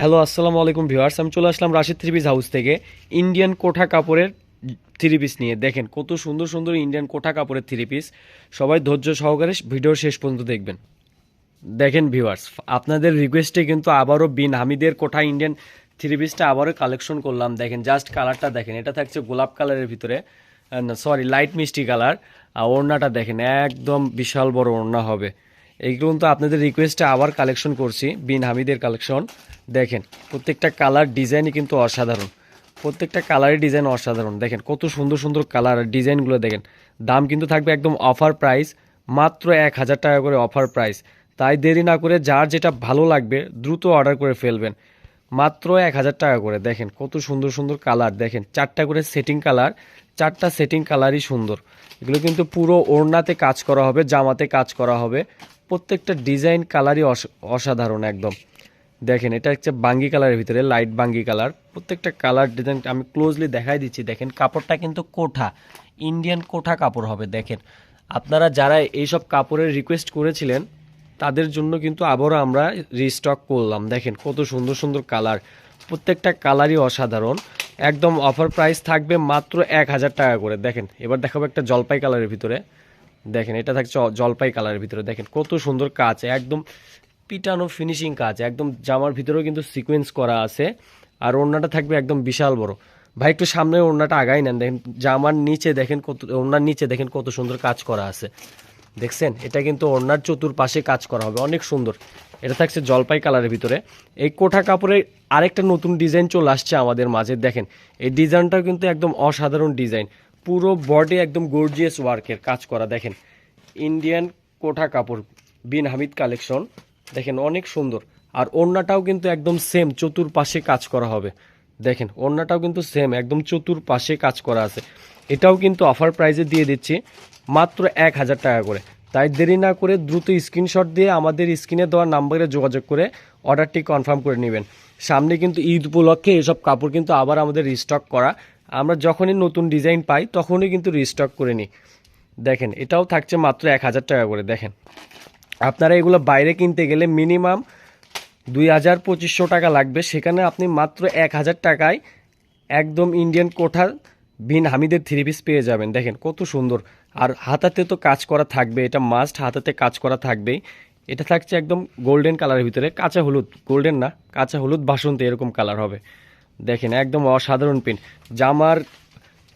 Hello, আসসালামু আলাইকুম viewers. আমি চলে আসলাম রাশিদ থ্রি পিস হাউস থেকে ইন্ডিয়ান কোঠা কাপড়ের থ্রি পিস নিয়ে। দেখেন কত সুন্দর সুন্দর ইন্ডিয়ান কোঠা কাপড়ের থ্রি পিস। সবাই ধৈর্য সহকারে ভিডিও শেষ পর্যন্ত দেখবেন। দেখেন ভিউয়ার্স, আপনাদের রিকোয়েস্টে কিন্তু আবারও বিন হামিদের কোঠা ইন্ডিয়ান থ্রি পিসটা আবারও কালেকশন করলাম। দেখেন জাস্ট কালারটা দেখেন, এটা থাকছে গোলাপ কালারের ভিতরে, সরি লাইট মিষ্টি কালার। আর ওড়নাটা দেখেন একদম বিশাল বড় ওড়না হবে। এইগুলো কিন্তু আপনাদের রিকোয়েস্টে আবার কালেকশন করছি, বিন হামিদের কালেকশন। দেখেন প্রত্যেকটা কালার ডিজাইনই কিন্তু অসাধারণ, প্রত্যেকটা কালারের ডিজাইন অসাধারণ। দেখেন কত সুন্দর সুন্দর কালার আর ডিজাইনগুলো দেখেন। দাম কিন্তু থাকবে একদম অফার প্রাইস, মাত্র 1,000 টাকা করে অফার প্রাইস। তাই দেরি না করে যার যেটা ভালো লাগবে দ্রুত অর্ডার করে ফেলবেন। মাত্র 1,000 টাকা করে। দেখেন কত সুন্দর সুন্দর কালার, দেখেন চারটা করে সেটিং কালার, চারটা সেটিং কালারই সুন্দর। এগুলো কিন্তু পুরো ওড়নাতে কাজ করা হবে, জামাতে কাজ করা হবে। প্রত্যেকটা ডিজাইন কালারই অসাধারণ একদম। দেখেন এটা হচ্ছে বাঙ্গি কালারের ভিতরে, লাইট বাঙ্গি কালার। প্রত্যেকটা কালার ডিজাইন আমি ক্লোজলি দেখাই দিচ্ছি। দেখেন কাপড়টা কিন্তু কোঠা, ইন্ডিয়ান কোঠা কাপড় হবে। দেখেন আপনারা যারা এইসব কাপড়ের রিকোয়েস্ট করেছিলেন তাদের জন্য কিন্তু আবারও আমরা রিস্টক করলাম। দেখেন কত সুন্দর সুন্দর কালার, প্রত্যেকটা কালারই অসাধারণ। একদম অফার প্রাইস থাকবে মাত্র 1,000 টাকা করে। দেখেন এবার দেখাবো একটা জলপাই কালারের ভিতরে। দেখেন এটা থাকছে জলপাই কালারের ভিতরে। দেখেন কত সুন্দর কাজ, একদম পিটানো ফিনিশিং কাজ, একদম জামার ভিতরেও কিন্তু সিকোয়েন্স করা আছে। আর ওড়নাটা থাকবে একদম বিশাল বড়। ভাই একটু সামনে ওড়নাটা আগাই নেন। দেখেন জামার নিচে দেখেন কত, ওড়নার নিচে দেখেন কত সুন্দর কাজ করা আছে। দেখছেন এটা কিন্তু ওড়নার চতুর্পাশে কাজ করা হবে, অনেক সুন্দর। এটা থাকছে জলপাই কালারের ভিতরে। এই কোঠা কাপড়ের আরেকটা নতুন ডিজাইন চলে আসছে আমাদের মাঝে। দেখেন এই ডিজাইনটাও কিন্তু একদম অসাধারণ ডিজাইন, পুরো বডি একদম গর্জিয়াস ওয়ার্কের কাজ করা। দেখেন ইন্ডিয়ান কোঠা কাপড়, বিন হামিদ কালেকশন। দেখেন অনেক সুন্দর। আর ওড়নাটাও কিন্তু একদম সেম চতুর্পাশে কাজ করা হবে। দেখেন ওড়নাটাও কিন্তু সেম একদম চতুর্পাশে কাজ করা আছে। এটাও কিন্তু অফার প্রাইসে দিয়ে দিচ্ছি মাত্র 1,000 টাকা করে। তাই দেরি না করে দ্রুত স্ক্রিনশট দিয়ে আমাদের স্ক্রিনে দেওয়া নাম্বারে যোগাযোগ করে অর্ডারটি কনফার্ম করে নেবেন। সামনে কিন্তু ঈদ উপলক্ষে এসব কাপড় কিন্তু আবার আমাদের রিস্টক করা। আমরা যখনই নতুন ডিজাইন পাই তখনই কিন্তু রিস্টক করে নিই। দেখেন এটাও থাকছে মাত্র 1,000 টাকা করে। দেখেন আপনারা এগুলো বাইরে কিনতে গেলে মিনিমাম 2,000-2,500 টাকা লাগবে, সেখানে আপনি মাত্র 1,000 টাকায় একদম ইন্ডিয়ান কোঠা বিন হামিদের থ্রি পিস পেয়ে যাবেন। দেখেন কত সুন্দর। আর হাতাতে তো কাজ করা থাকবে, এটা মাস্ট, হাতাতে কাজ করা থাকবেই। এটা থাকছে একদম গোল্ডেন কালারের ভিতরে, কাঁচা হলুদ, গোল্ডেন না কাঁচা হলুদ বাসন্তী এরকম কালার হবে। দেখেন একদম অসাধারণ প্রিন্ট। জামার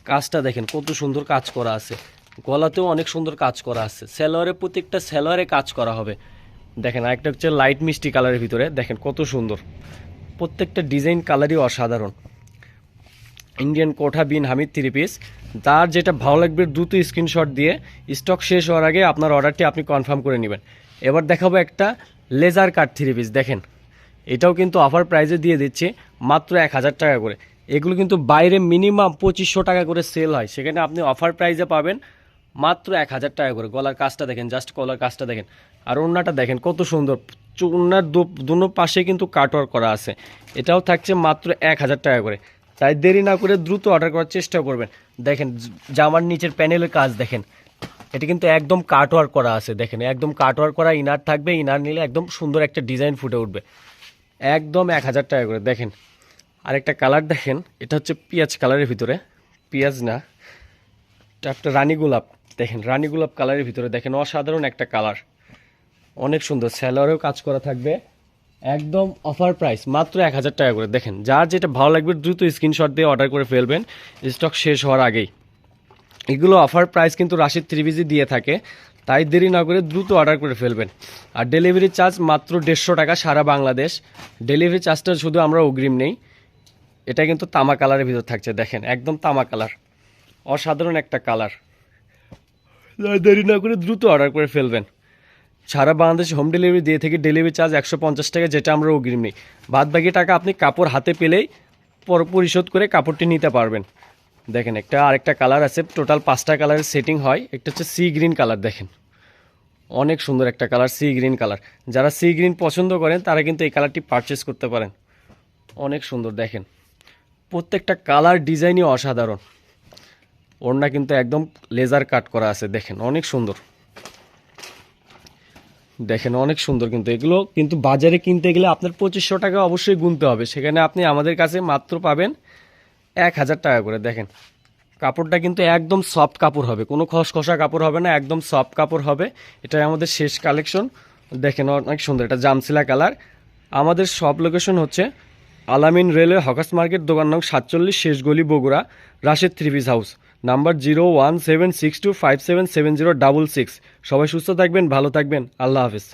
কাজটা দেখেন কত সুন্দর কাজ করা আছে, গলাতেও অনেক সুন্দর কাজ করা আছে, সালোয়ারে প্রত্যেকটা সালোয়ারে কাজ করা হবে। দেখেন আরেকটা হচ্ছে লাইট মিষ্টি কালারের ভিতরে। দেখেন কত সুন্দর, প্রত্যেকটা ডিজাইন কালারই অসাধারণ। ইন্ডিয়ান কোঠা বিন হামিদ থ্রি পিস, যার যেটা ভালো লাগবে দ্রুত স্ক্রিনশট দিয়ে স্টক শেষ হওয়ার আগে আপনার অর্ডারটি আপনি কনফার্ম করে নেবেন। এবার দেখাবো একটা লেজার কাট থ্রি পিস। দেখেন এটাও কিন্তু অফার প্রাইসে দিয়ে দিচ্ছে মাত্র 1,000 টাকা করে। এগুলো কিন্তু বাইরে মিনিমাম 2,500 টাকা করে সেল হয়, সেখানে আপনি অফার প্রাইসে পাবেন মাত্র 1,000 টাকা করে। গলার কাজটা দেখেন, জাস্ট গলার কাজটা দেখেন। আর ওড়নাটা দেখেন কত সুন্দর, ওড়নার দুনো পাশে কিন্তু কাটওয়ার্ক করা আছে। এটাও থাকছে মাত্র 1,000 টাকা করে। তাই দেরি না করে দ্রুত অর্ডার করার চেষ্টা করবেন। দেখেন জামার নিচের প্যানেলের কাজ দেখেন, এটা কিন্তু একদম কাটওয়ার্ক করা আছে। দেখেন একদম কাটওয়ার্ক করা ইনার থাকবে, ইনার নিলে একদম সুন্দর একটা ডিজাইন ফুটে উঠবে। একদম 1,000 টাকা করে। দেখেন আরেকটা কালার দেখেন, এটা হচ্ছে পেঁয়াজ কালারের ভিতরে, পেঁয়াজ না, এটা একটা রানী গোলাপ। দেখেন রানী গোলাপ কালারের ভিতরে, দেখেন অসাধারণ একটা কালার, অনেক সুন্দর। স্যালোয়ারেও কাজ করা থাকবে, একদম অফার প্রাইস মাত্র 1,000 টাকা করে। দেখেন যার যেটা ভালো লাগবে দ্রুত স্ক্রিনশট দিয়ে অর্ডার করে ফেলবেন স্টক শেষ হওয়ার আগেই। এগুলো অফার প্রাইস কিন্তু রাশিদ থ্রি পিসই দিয়ে থাকে, তাই দেরি না করে দ্রুত অর্ডার করে ফেলবেন। আর ডেলিভারি চার্জ মাত্র 150 টাকা সারা বাংলাদেশ। ডেলিভারি চার্জটা শুধু আমরা অগ্রিম নেই। এটা কিন্তু তামা কালারের ভিতর থাকছে। দেখেন একদম তামা কালার, অসাধারণ একটা কালার। দেরি না করে দ্রুত অর্ডার করে ফেলবেন। সারা বাংলাদেশে হোম ডেলিভারি দিয়ে থেকে ডেলিভারি চার্জ 150 টাকা, যেটা আমরা অগ্রিম নিই। বাদ বাকি টাকা আপনি কাপড় হাতে পেলেই পরিশোধ করে কাপড়টি নিতে পারবেন। দেখেন একটা আরেকটা কালার আছে, টোটাল 5টা কালারের সেটিং হয়। একটা হচ্ছে সি গ্রিন কালার। দেখেন অনেক সুন্দর একটা কালার, সি গ্রিন কালার। যারা সি গ্রিন পছন্দ করেন তারা কিন্তু এই কালারটি পারচেস করতে পারেন, অনেক সুন্দর। দেখেন প্রত্যেকটা কালার ডিজাইনই অসাধারণ। ওড়না কিন্তু একদম লেজার কাট করা আছে, দেখেন অনেক সুন্দর। দেখেন অনেক সুন্দর, কিন্তু এগুলো কিন্তু বাজারে কিনতে গেলে আপনার 2500 টাকা অবশ্যই গুনতে হবে, সেখানে আপনি আমাদের কাছে মাত্র পাবেন 1000 টাকা করে। দেখেন কাপড়টা কিন্তু একদম সফট কাপড় হবে, কোনো খসখসা কাপড় হবে না, একদম সফট কাপড় হবে। এটাই আমাদের শেষ কালেকশন। দেখেন অনেক সুন্দর, এটা জামসিলা কালার। আমাদের সব লোকেশন হচ্ছে আলামিন রেলওয়ে হকার্স মার্কেট, দোকান নং 47, শেষ গলি, Bogura. Rashed three piece house, number 017625777066। সবাই সুস্থ থাকবেন, ভালো থাকবেন, আল্লাহ হাফেজ।